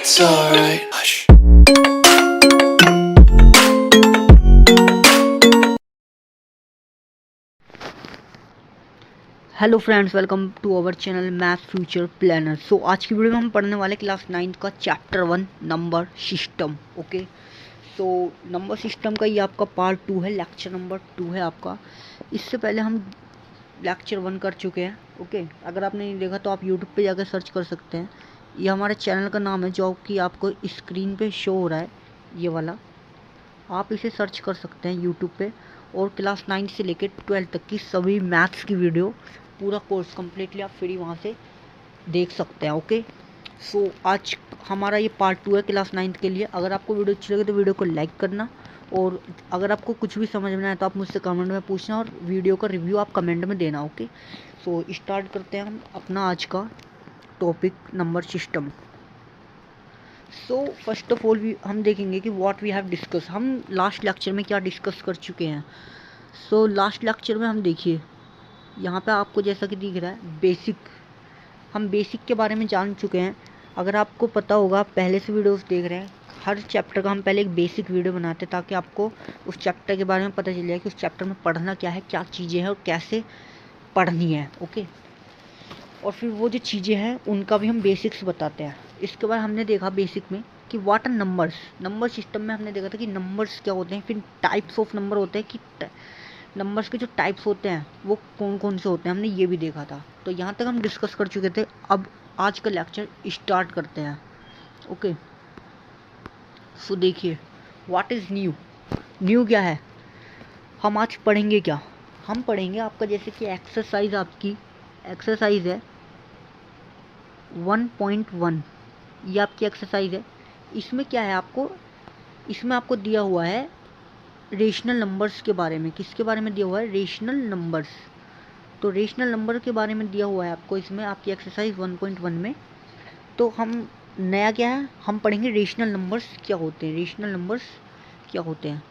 It's alright. Hush. Hello friends, welcome to our channel math future planner. So आज की video में हम पढ़ने वाले क्लास 9 का chapter 1 number system. Okay, so number system का ये आपका पार्ट 2 है, लेक्चर नंबर 2 है आपका। इससे पहले हम लेक्चर 1 कर चुके हैं। ओके, अगर आपने नहीं देखा तो आप यूट्यूब पे जाकर सर्च कर सकते हैं। ये हमारे चैनल का नाम है जो कि आपको स्क्रीन पे शो हो रहा है, ये वाला। आप इसे सर्च कर सकते हैं यूट्यूब पे, और क्लास 9 से लेकर 12 तक की सभी मैथ्स की वीडियो, पूरा कोर्स कम्प्लीटली आप फ्री वहाँ से देख सकते हैं। ओके, सो आज हमारा ये पार्ट 2 है क्लास 9 के लिए। अगर आपको वीडियो अच्छी लगे तो वीडियो को लाइक करना, और अगर आपको कुछ भी समझ में आए तो आप मुझसे कमेंट में पूछना, और वीडियो का रिव्यू आप कमेंट में देना। ओके, सो स्टार्ट करते हैं हम अपना आज का topic, number system. So first of all हम देखेंगे कि व्हाट वी हैव डिस्कस। हम लास्ट लेक्चर में क्या डिस्कस कर चुके हैं। सो लास्ट लेक्चर में हम देखिए, यहाँ पे आपको जैसा कि दिख रहा है बेसिक, हम बेसिक के बारे में जान चुके हैं। अगर आपको पता होगा, आप पहले से वीडियोस देख रहे हैं, हर चैप्टर का हम पहले एक बेसिक वीडियो बनाते हैं ताकि आपको उस चैप्टर के बारे में पता चल जाए कि उस चैप्टर में पढ़ना क्या है, क्या चीज़ें हैं और कैसे पढ़नी है। ओके, और फिर वो जो चीज़ें हैं उनका भी हम बेसिक्स बताते हैं। इसके बाद हमने देखा बेसिक में कि what are numbers. Number system में हमने देखा था कि नंबर्स क्या होते हैं, फिर टाइप्स ऑफ नंबर होते हैं कि नंबर्स के जो टाइप्स होते हैं वो कौन कौन से होते हैं, हमने ये भी देखा था। तो यहाँ तक हम डिस्कस कर चुके थे। अब आज का लेक्चर स्टार्ट करते हैं। ओके, सो देखिए व्हाट इज़ न्यू। न्यू क्या है, हम आज पढ़ेंगे क्या। हम पढ़ेंगे आपका जैसे कि एक्सरसाइज, आपकी एक्सरसाइज है 1.1, ये आपकी एक्सरसाइज है। इसमें क्या है, इसमें आपको दिया हुआ है रेशनल नंबर्स के बारे में। किसके बारे में दिया हुआ है, रेशनल नंबर्स। तो रेशनल नंबर के बारे में दिया हुआ है आपको इसमें, आपकी एक्सरसाइज 1.1 में। तो हम नया क्या है, हम पढ़ेंगे रेशनल नंबर्स क्या होते हैं, रेशनल नंबर्स क्या होते हैं।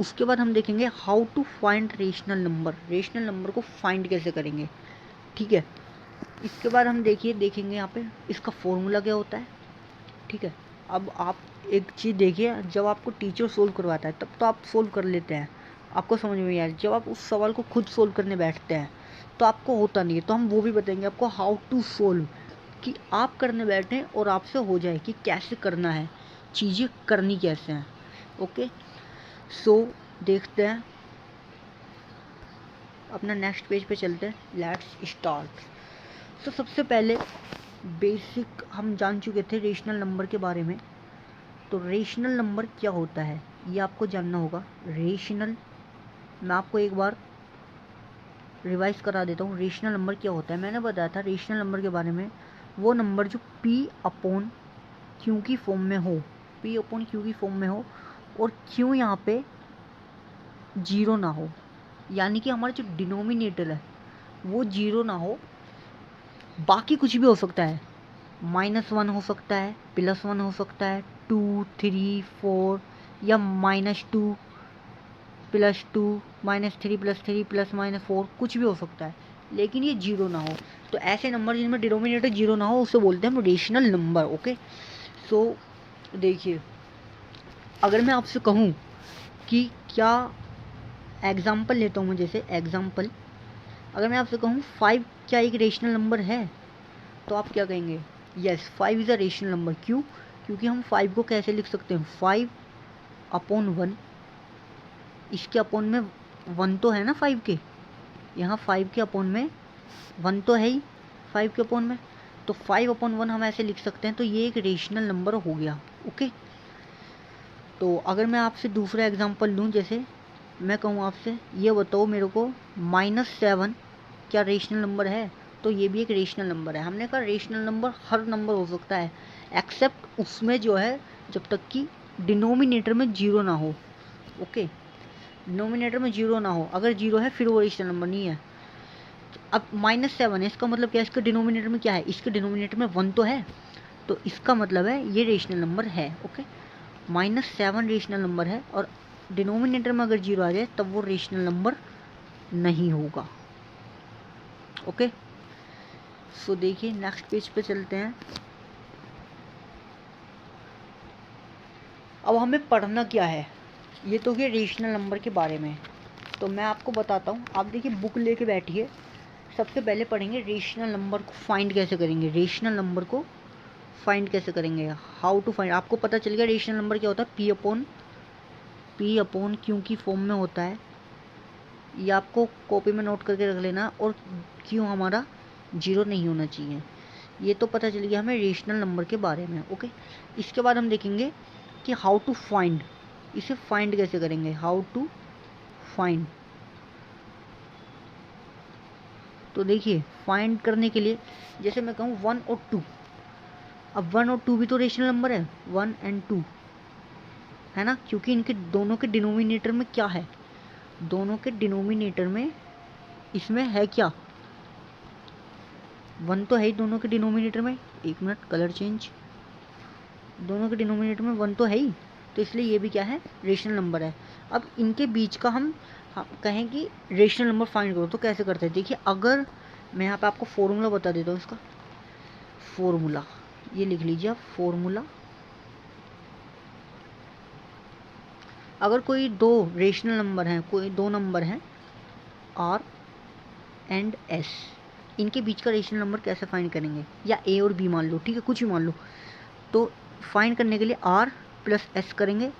उसके बाद हम देखेंगे how to find rational number, rational number को फाइंड कैसे करेंगे। ठीक है, इसके बाद हम देखेंगे यहाँ पे इसका फॉर्मूला क्या होता है। ठीक है, अब आप एक चीज़ देखिए, जब आपको टीचर सोल्व करवाता है तब तो आप सोल्व कर लेते हैं, आपको समझ में यार। जब आप उस सवाल को खुद सोल्व करने बैठते हैं तो आपको होता नहीं है। तो हम वो भी बताएंगे आपको, हाउ टू सोल्व, कि आप करने बैठें और आपसे हो जाए कि कैसे करना है, चीज़ें करनी कैसे हैं। ओके, सो देखते हैं, अपना नेक्स्ट पेज पे चलते हैं, लेट्स स्टार्ट। तो सबसे पहले बेसिक हम जान चुके थे रेशनल नंबर के बारे में। तो रेशनल नंबर क्या होता है ये आपको जानना होगा। रेशनल, मैं आपको एक बार रिवाइज करा देता हूँ। रेशनल नंबर क्या होता है, मैंने बताया था रेशनल नंबर के बारे में, वो नंबर जो P अपॉन Q की फॉर्म में हो, P अपॉन Q की फॉर्म में हो, और Q यहाँ पे जीरो ना हो, यानी कि हमारा जो डिनोमिनेटर है वो जीरो ना हो। बाकी कुछ भी हो सकता है, -1 हो सकता है, +1 हो सकता है, 2 3 4, या -2 +2 -3 +3 ±4, कुछ भी हो सकता है, लेकिन ये जीरो ना हो। तो ऐसे नंबर जिनमें डिनोमिनेटर जीरो ना हो उसे बोलते हैं हम रेशनल नंबर। ओके, सो देखिए, अगर मैं आपसे कहूँ कि क्या, एग्जाम्पल लेता हूँ मैं, जैसे एग्जाम्पल, अगर मैं आपसे कहूँ 5 क्या एक रेशनल नंबर है, तो आप क्या कहेंगे, yes 5 is a rational number. क्यों, क्योंकि हम 5 को कैसे लिख सकते हैं, 5 अपॉन 1, इसके अपॉन में 1 तो है ना 5 के, यहाँ 5 के अपॉन में 1 तो है ही 5 के अपॉन में, तो 5 अपॉन 1 हम ऐसे लिख सकते हैं। तो ये एक रेशनल नंबर हो गया। ओके, तो अगर मैं आपसे दूसरा एग्जांपल लूँ, जैसे मैं कहूँ आपसे, ये बताओ मेरे को -7 क्या रेशनल नंबर है, तो ये भी एक रेशनल नंबर है। हमने कहा रेशनल नंबर हर नंबर हो सकता है, एक्सेप्ट उसमें जो है जब तक कि डिनोमिनेटर में जीरो ना हो। ओके, डिनोमिनेटर में जीरो ना हो, अगर जीरो है फिर वो रेशनल नंबर नहीं है। अब -7 है, इसका मतलब क्या है, इसके डिनोमिनेटर में क्या है, इसके डिनोमिनेटर में 1 तो है, तो इसका मतलब है ये रेशनल नंबर है। ओके, -7 रेशनल नंबर है, और डिनोमिनेटर में अगर जीरो आ जाए तब वो रेशनल नंबर नहीं होगा। ओके, सो देखिए नेक्स्ट पेज पे चलते हैं। अब हमें पढ़ना क्या है, ये तो ये रेशनल नंबर के बारे में। तो मैं आपको बताता हूँ, आप देखिए बुक लेके बैठिए। सबसे पहले पढ़ेंगे रेशनल नंबर को फाइंड कैसे करेंगे, रेशनल नंबर को फाइंड कैसे करेंगे, हाउ टू फाइंड। आपको पता चल गया रेशनल नंबर क्या होता है, पी अपॉन क्यू की फॉर्म में होता है। ये आपको कॉपी में नोट करके रख लेना, और क्यू हमारा 0 नहीं होना चाहिए। ये तो पता चल गया हमें रेशनल नंबर के बारे में। ओके, इसके बाद हम देखेंगे कि हाउ टू फाइंड, इसे फाइंड कैसे करेंगे, हाउ टू फाइंड। तो देखिए फाइंड करने के लिए जैसे मैं कहूँ 1 और 2, अब 1 और 2 भी तो रेशनल नंबर है, 1 एंड 2 है ना, क्योंकि इनके दोनों के डिनोमिनेटर में क्या है, दोनों के डिनोमिनेटर में इसमें है क्या, 1 तो है ही दोनों के डिनोमिनेटर में। एक मिनट, कलर चेंज, दोनों के डिनोमिनेटर में 1 तो है ही, तो इसलिए ये भी क्या है, रेशनल नंबर है। अब इनके बीच का हम कहें कि रेशनल नंबर फाइंड करो, तो कैसे करते हैं, देखिए अगर मैं यहाँ पे आपको फॉर्मूला बता देता हूँ इसका, फॉर्मूला ये लिख लीजिए आप, फॉर्मूला। अगर कोई दो रेशनल नंबर हैं, कोई दो नंबर हैं आर एंड एस, इनके बीच का रेशनल नंबर कैसे फाइंड करेंगे, या ए और बी मान लो, ठीक है, कुछ भी मान लो। तो फाइंड करने के लिए आर प्लस एस करेंगे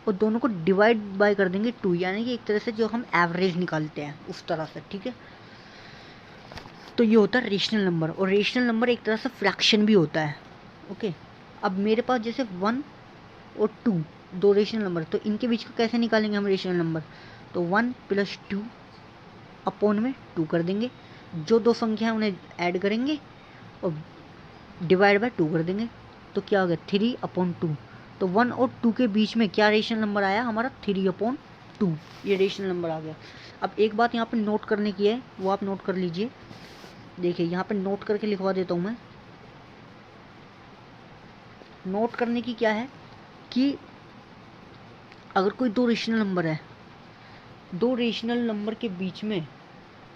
और दोनों को डिवाइड बाय कर देंगे 2, यानी कि एक तरह से जो हम एवरेज निकालते हैं उस तरह से, ठीक है। तो ये होता है रेशनल नंबर, और रेशनल नंबर एक तरह से फ्रैक्शन भी होता है। ओके, अब मेरे पास जैसे 1 और 2 दो रेशनल नंबर, तो इनके बीच का कैसे निकालेंगे हम रेशनल नंबर, तो 1 + 2 अपॉन में 2 कर देंगे, जो दो संख्या है उन्हें ऐड करेंगे और डिवाइड बाय 2 कर देंगे, तो क्या हो गया 3/2। तो 1 और 2 के बीच में क्या रेशनल नंबर आया हमारा, 3/2, ये रेशनल नंबर आ गया। अब एक बात यहाँ पे नोट करने की है, वो आप नोट कर लीजिए। देखिए यहाँ पे नोट करके लिखवा देता हूँ मैं। नोट करने की क्या है कि अगर कोई दो रेशनल नंबर है, दो रेशनल नंबर के बीच में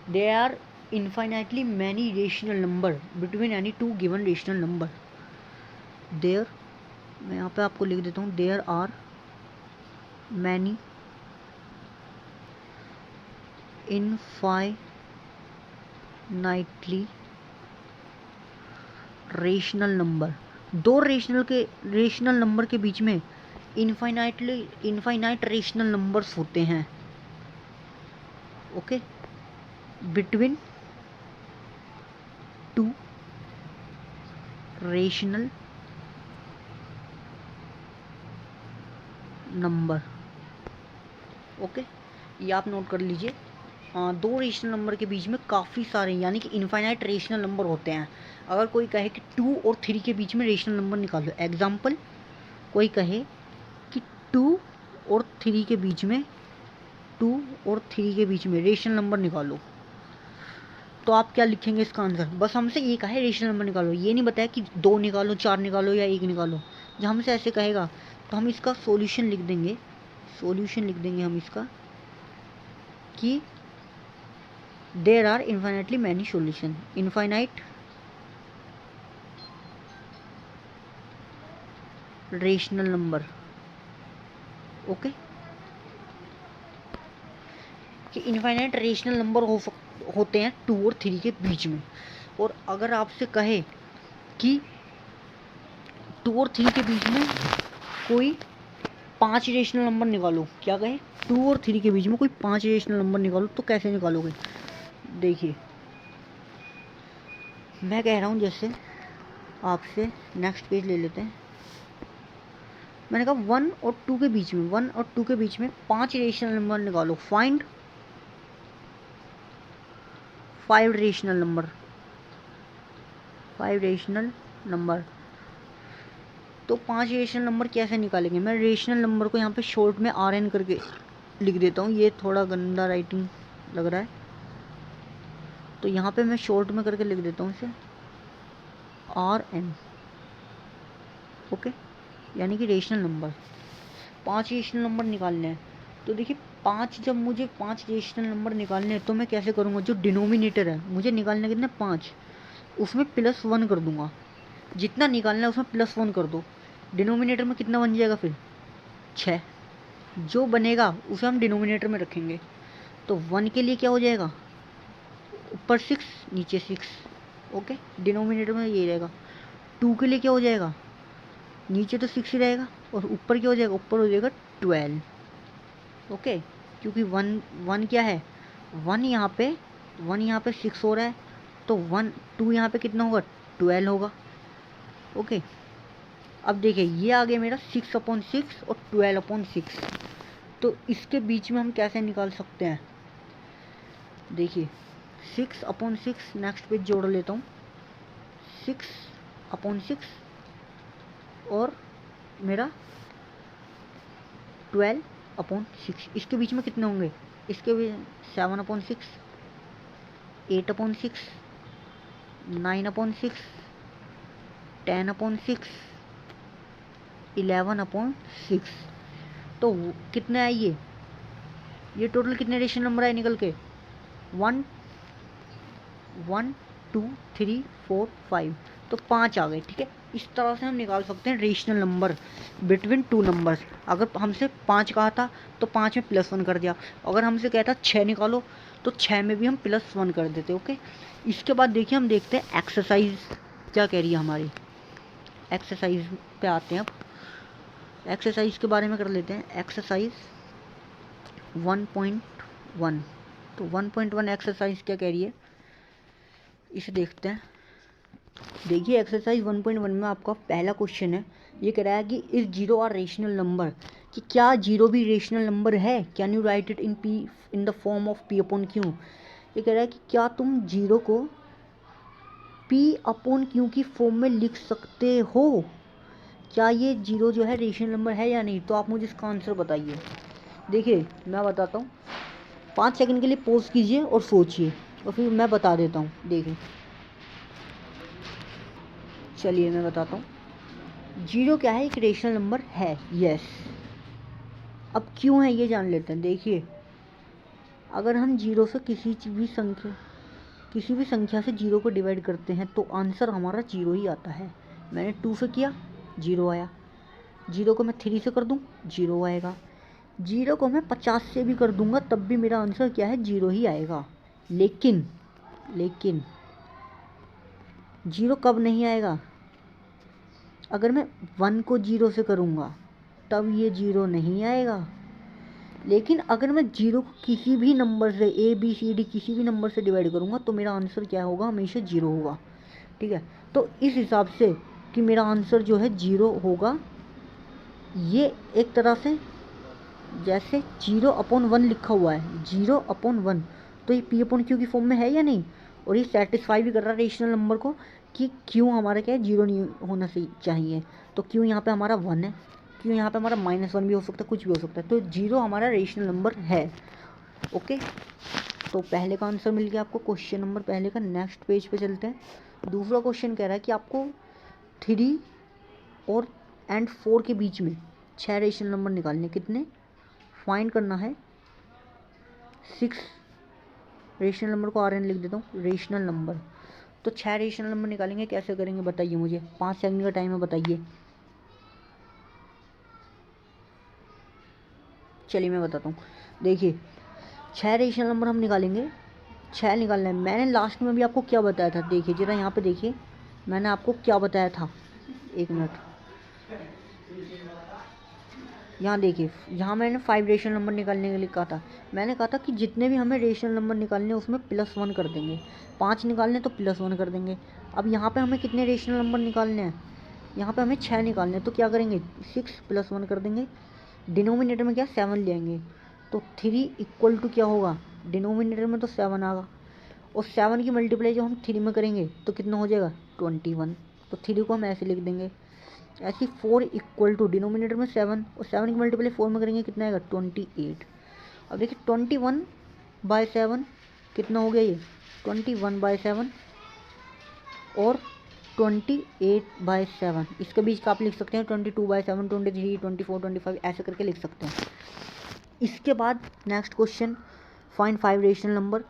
there are infinitely many rational number between any two given rational number, there, मैं यहाँ पे आपको लिख देता हूँ, there are many infinitely rational number, दो रेशनल नंबर के बीच में इनफाइनाइट रेशनल नंबर्स होते हैं। Okay, between two rational number. Okay, ये आप नोट कर लीजिए। दो रेशनल नंबर के बीच में काफ़ी सारे यानी कि इनफाइनाइट रेशनल नंबर होते हैं। अगर कोई कहे कि 2 और 3 के बीच में रेशनल नंबर निकालो, एग्जाम्पल कोई कहे कि 2 और 3 के बीच में, 2 और 3 के बीच में रेशनल नंबर निकालो, तो आप क्या लिखेंगे इसका आंसर, बस हमसे ये कहे रेशनल नंबर निकालो, ये नहीं बताया कि 2 निकालो, 4 निकालो या 1 निकालो। जब हमसे ऐसे कहेगा तो हम इसका सॉल्यूशन लिख देंगे, हम इसका कि there are infinitely many solution, infinite rational number. Okay, कि इनफाइनाइट रेशनल नंबर होते हैं 2 और 3 के बीच में। और अगर आपसे कहे कि 2 और 3 के बीच में कोई 5 रेशनल नंबर निकालो, क्या कहे 2 और 3 के बीच में कोई 5 रेशनल नंबर निकालो, तो कैसे निकालोगे, देखिए मैं कह रहा हूँ, जैसे आपसे नेक्स्ट पेज ले लेते हैं। मैंने कहा 1 और 2 के बीच में, 1 और 2 के बीच में 5 रेशनल नंबर निकालो, फाइंड 5 रेशनल नंबर। तो 5 रेशनल नंबर कैसे निकालेंगे, मैं रेशनल नंबर को यहाँ पे शॉर्ट में RN करके लिख देता हूँ, ये थोड़ा गंदा राइटिंग लग रहा है, तो यहाँ पे मैं शॉर्ट में करके लिख देता हूँ इसे RN। ओके, यानी कि रेशनल नंबर, 5 रेशनल नंबर निकालने हैं। तो देखिए 5, जब मुझे 5 रेशनल नंबर निकालने हैं तो मैं कैसे करूँगा, जो डिनोमिनेटर है मुझे निकालने कितने 5, उसमें +1 कर दूंगा, जितना निकालना है उसमें +1 कर दो, डिनोमिनेटर में कितना बन जाएगा फिर 6, जो बनेगा उसे हम डिनोमिनेटर में रखेंगे। तो 1 के लिए क्या हो जाएगा, ऊपर 6 नीचे 6, ओके, डिनोमिनेटर में ये रहेगा। 2 के लिए क्या हो जाएगा, नीचे तो 6 ही रहेगा और ऊपर क्या हो जाएगा, ऊपर हो जाएगा 12, ओके, क्योंकि 1 क्या है, 1 यहाँ पे 6 हो रहा है, तो 2 यहाँ पे कितना होगा, 12 होगा, ओके। अब देखिए ये आ गया मेरा 6/6 और 12/6, तो इसके बीच में हम कैसे निकाल सकते हैं, देखिए 6/6, नेक्स्ट पेज जोड़ लेता हूँ, 6/6 और मेरा 12/6, इसके बीच में कितने होंगे, इसके भी 7/6, 8/6, 9/6, 10/6, 11/6, तो कितने आए ये टोटल कितने रेशनल नंबर आए निकल के, 1 2 3 4 5, तो 5 आ गए, ठीक है। इस तरह से हम निकाल सकते हैं रेशनल नंबर बिटवीन 2 नंबर्स। अगर हमसे 5 कहा था तो 5 में +1 कर दिया, अगर हमसे कहता 6 निकालो तो 6 में भी हम +1 कर देते, ओके। इसके बाद देखिए हम देखते हैं एक्सरसाइज क्या कह रही है हमारी, एक्सरसाइज पे आते हैं। अब एक्सरसाइज के बारे में कर लेते हैं, एक्सरसाइज 1.1, तो 1.1 एक्सरसाइज क्या कह रही है, इसे देखते हैं। देखिए एक्सरसाइज 1.1 में आपका पहला क्वेश्चन है, ये कह रहा है कि इस जीरो आर रेशनल नंबर, कि क्या जीरो भी रेशनल नंबर है, can you right it in the form of P/Q। ये कह रहा है कि क्या तुम जीरो को P/Q की फॉर्म में लिख सकते हो, क्या ये जीरो जो है रेशनल नंबर है या नहीं, तो आप मुझे इसका आंसर बताइए। देखिए मैं बताता हूँ, 5 सेकंड के लिए पॉज कीजिए और सोचिए और फिर मैं बता देता हूँ। देखिए चलिए मैं बताता हूँ, जीरो क्या है, एक रेशनल नंबर है, यस। अब क्यों है ये जान लेते हैं। देखिए अगर हम जीरो से किसी भी संख्या से जीरो को डिवाइड करते हैं तो आंसर हमारा जीरो ही आता है। मैंने 2 से किया, जीरो आया, जीरो को मैं 3 से कर दूँ, जीरो आएगा, जीरो को मैं 50 से भी कर दूंगा तब भी मेरा आंसर क्या है, जीरो ही आएगा। लेकिन जीरो कब नहीं आएगा, अगर मैं 1 को 0 से करूँगा तब ये जीरो नहीं आएगा। लेकिन अगर मैं जीरो को किसी भी नंबर से ABCD किसी भी नंबर से डिवाइड करूँगा तो मेरा आंसर क्या होगा, हमेशा जीरो होगा, ठीक है। तो इस हिसाब से कि मेरा आंसर जो है जीरो होगा, ये एक तरह से जैसे 0/1 लिखा हुआ है, 0/1, तो ये P/Q की फॉर्म में है या नहीं, और ये सेटिस्फाई भी कर रहा है रेशनल नंबर को कि क्यों हमारा क्या है, जीरो नहीं होना चाहिए। तो क्यों यहाँ पे हमारा 1 है, क्यों यहाँ पे हमारा -1 भी हो सकता है, कुछ भी हो सकता है, तो जीरो हमारा रेशनल नंबर है, ओके। तो पहले का आंसर मिल गया आपको, क्वेश्चन नंबर पहले का। नेक्स्ट पेज पे चलते हैं। दूसरा क्वेश्चन कह रहा है कि आपको 3 और 4 के बीच में 6 रेशनल नंबर निकालने, कितने फाइंड करना है, 6 रेशनल नंबर को RN लिख देता हूँ, रेशनल नंबर। तो 6 रेशनल नंबर निकालेंगे, कैसे करेंगे बताइए मुझे, 5 सेकंड का टाइम है, बताइए। चलिए मैं बताता हूँ। देखिए 6 रेशनल नंबर हम निकालेंगे, 6 निकालना है। मैंने लास्ट में भी आपको क्या बताया था, देखिए जरा यहाँ पे देखिए मैंने आपको क्या बताया था, एक मिनट, यहाँ देखिए, यहाँ मैंने 5 रेशनल नंबर निकालने के लिए कहा था। मैंने कहा था कि जितने भी हमें रेशनल नंबर निकालने उसमें +1 कर देंगे, 5 निकालने तो +1 कर देंगे। अब यहाँ पे हमें कितने रेशनल नंबर निकालने हैं, यहाँ पे हमें 6 निकालने हैं, तो क्या करेंगे, 6 + 1 कर देंगे, डिनोमिनेटर में क्या 7 ले आएंगे, तो 3 = क्या होगा, डिनोमिनेटर में तो 7 आएगा, और 7 की मल्टीप्लाई जो हम 3 में करेंगे तो कितना हो जाएगा, 21, तो 3 को हम ऐसे लिख देंगे। ऐसे 4 = डिनोमिनेटर में 7 और 7 की मल्टीप्लाई 4 में करेंगे, कितना आएगा, 28। अब देखिए 21/7 कितना हो गया, ये 21/7 और 28/7, इसके बीच का आप लिख सकते हैं 22/7, 23, 24, 25 ऐसे करके लिख सकते हैं। इसके बाद next question, find 5 rational number,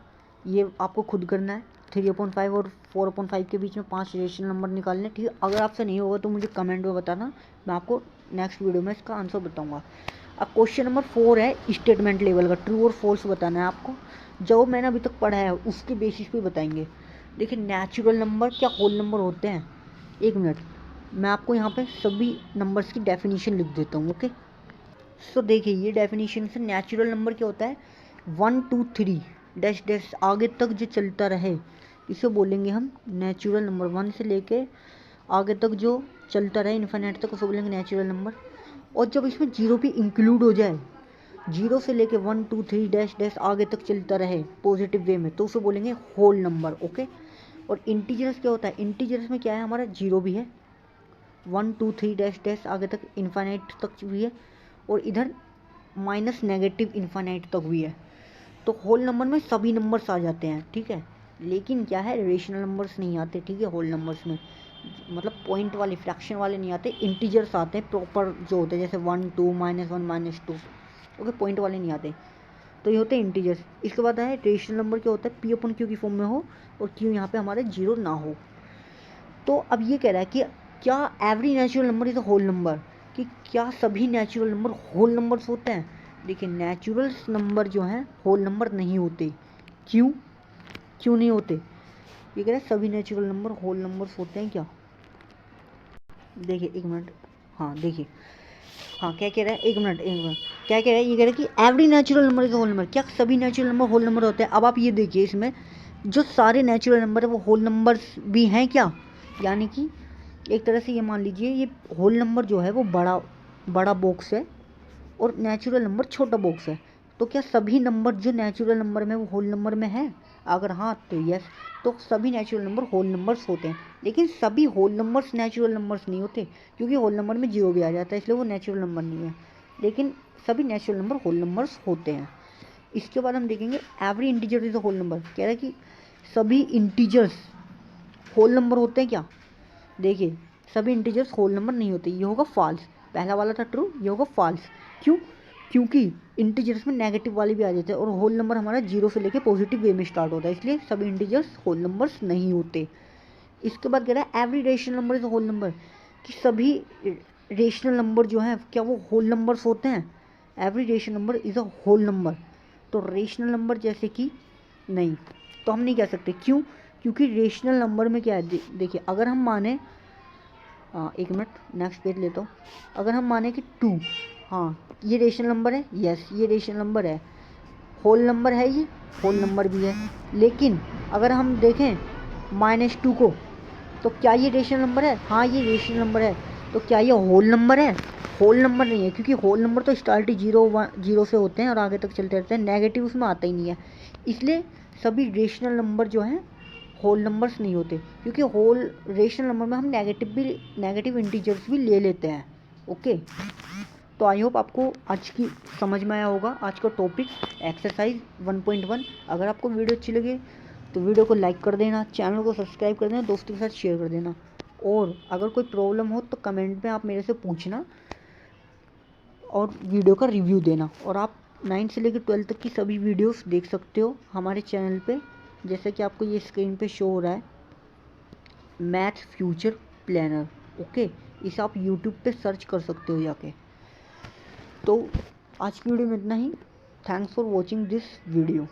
ये आपको खुद करना है। 3/5 और 4/5 के बीच में 5 रेशनल नंबर निकालने, ठीक है। अगर आपसे नहीं होगा तो मुझे कमेंट में बताना, मैं आपको नेक्स्ट वीडियो में इसका आंसर बताऊंगा। अब क्वेश्चन नंबर 4 है स्टेटमेंट लेवल का, ट्रू और फॉल्स बताना है आपको। जो मैंने अभी तक पढ़ा है उसके बेसिस पे बताएंगे। देखिए नेचुरल नंबर क्या होल नंबर होते हैं, एक मिनट मैं आपको यहाँ पे सभी नंबर्स की डेफिनेशन लिख देता हूँ। ओके, सो देखिए ये डेफिनेशन से नेचुरल नंबर क्या होता है, 1 2 3 डैश डैश आगे तक जो चलता रहे इसे बोलेंगे हम नेचुरल नंबर। 1 से लेके आगे तक जो चलता रहे इन्फिनिट तक उसे बोलेंगे नेचुरल नंबर। और जब इसमें जीरो भी इंक्लूड हो जाए, जीरो से लेके 1 2 3 डैश डैश आगे तक चलता रहे पॉजिटिव वे में, तो उसे बोलेंगे होल नंबर। ओके, और इंटीजर्स क्या होता है, इंटीजर्स में क्या है हमारा जीरो भी है, 1 2 3 डैश डैश आगे तक इन्फिनिट तक भी है, और इधर माइनस नेगेटिव इन्फिनिट तक भी है। तो होल नंबर में सभी नंबर्स आ जाते हैं, ठीक है। लेकिन क्या है, रेशनल नंबर्स नहीं आते, ठीक है। होल नंबर्स में मतलब पॉइंट वाले फ्रैक्शन वाले नहीं आते, इंटीजर्स आते हैं प्रॉपर जो होते हैं, जैसे 1 2 -1 -2। ओके, पॉइंट वाले नहीं आते, तो ये होते हैं इंटीजर्स। इसके बाद है रेशनल नंबर, क्या होता है पी अपन क्यू की फॉर्म में हो और क्यू यहाँ पे हमारे जीरो ना हो। तो अब ये कह रहा है कि क्या every natural number is a whole number, कि क्या सभी नेचुरल नंबर होल नंबर्स होते हैं। देखिए नेचुरल नंबर जो हैं होल नंबर नहीं होते। क्यों क्यों नहीं होते, ये कह रहा है सभी नेचुरल नंबर होल नंबर्स होते हैं क्या। देखिए एक मिनट, हाँ देखिए, हाँ क्या कह रहा है, एक मिनट क्या कह रहा है, ये कह रहा है कि every natural number is whole number, क्या सभी नेचुरल नंबर होल नंबर होते हैं। अब आप ये देखिए इसमें जो सारे नेचुरल नंबर है वो होल नंबर्स भी हैं क्या, यानी कि एक तरह से ये मान लीजिए ये होल नंबर जो है वो बड़ा बड़ा बॉक्स है और नेचुरल नंबर छोटा बॉक्स है। तो क्या सभी नंबर जो नेचुरल नंबर में वो होल नंबर में है, अगर हाँ तो यस, तो सभी नेचुरल नंबर होल नंबर्स होते हैं। लेकिन सभी होल नंबर्स नेचुरल नंबर्स नहीं होते, क्योंकि होल नंबर में जीरो भी आ जाता है, इसलिए वो नेचुरल नंबर नहीं है। लेकिन सभी नेचुरल नंबर होल नंबर्स होते हैं। इसके बाद हम देखेंगे every integer is a whole number, कह रहा है कि सभी इंटीजर्स होल नंबर होते हैं क्या। देखिए सभी इंटीजर्स होल नंबर नहीं होते, ये होगा फॉल्स। पहला वाला था ट्रू, ये होगा फॉल्स। क्यों, क्योंकि इंटीजर्स में नेगेटिव वाले भी आ जाते हैं और होल नंबर हमारा जीरो से लेके पॉजिटिव वे में स्टार्ट होता है, इसलिए सभी इंटीजर्स होल नंबर्स नहीं होते। इसके बाद कह रहा है every rational number is whole number, कि सभी रेशनल नंबर जो हैं क्या वो होल नंबर्स होते हैं। Every rational number is a whole number, तो रेशनल नंबर जैसे कि नहीं, तो हम नहीं कह सकते। क्यों, क्योंकि रेशनल नंबर में क्या है, देखिए अगर हम माने, एक मिनट नेक्स्ट पेज लेता हूँ। अगर हम माने कि 2, हाँ ये रेशनल नंबर है, यस ये रेशनल नंबर है, होल नंबर है, ये होल नंबर भी है। लेकिन अगर हम देखें -2 को, तो क्या ये रेशनल नंबर है, हाँ ये रेशनल नंबर है। तो क्या ये होल नंबर है, होल नंबर नहीं है, क्योंकि होल नंबर तो स्टार्ट ही 0 से होते हैं और आगे तक चलते रहते हैं, नेगेटिव उसमें आता ही नहीं है। इसलिए सभी रेशनल नंबर जो हैं होल नंबर्स नहीं होते, क्योंकि होल रेशनल नंबर में हम नेगेटिव इंटीजर्स भी ले लेते हैं। ओके, तो आई होप आपको आज की समझ में आया होगा आज का टॉपिक एक्सरसाइज 1.1। अगर आपको वीडियो अच्छी लगे तो वीडियो को लाइक कर देना, चैनल को सब्सक्राइब कर देना, दोस्तों के साथ शेयर कर देना। और अगर कोई प्रॉब्लम हो तो कमेंट में आप मेरे से पूछना और वीडियो का रिव्यू देना। और आप 9 से लेकर 12 तक की सभी वीडियोस देख सकते हो हमारे चैनल पे, जैसे कि आपको ये स्क्रीन पे शो हो रहा है, मैथ फ्यूचर प्लानर। ओके, इसे आप यूट्यूब पे सर्च कर सकते हो जाके। तो आज की वीडियो में इतना ही। Thanks for watching this video.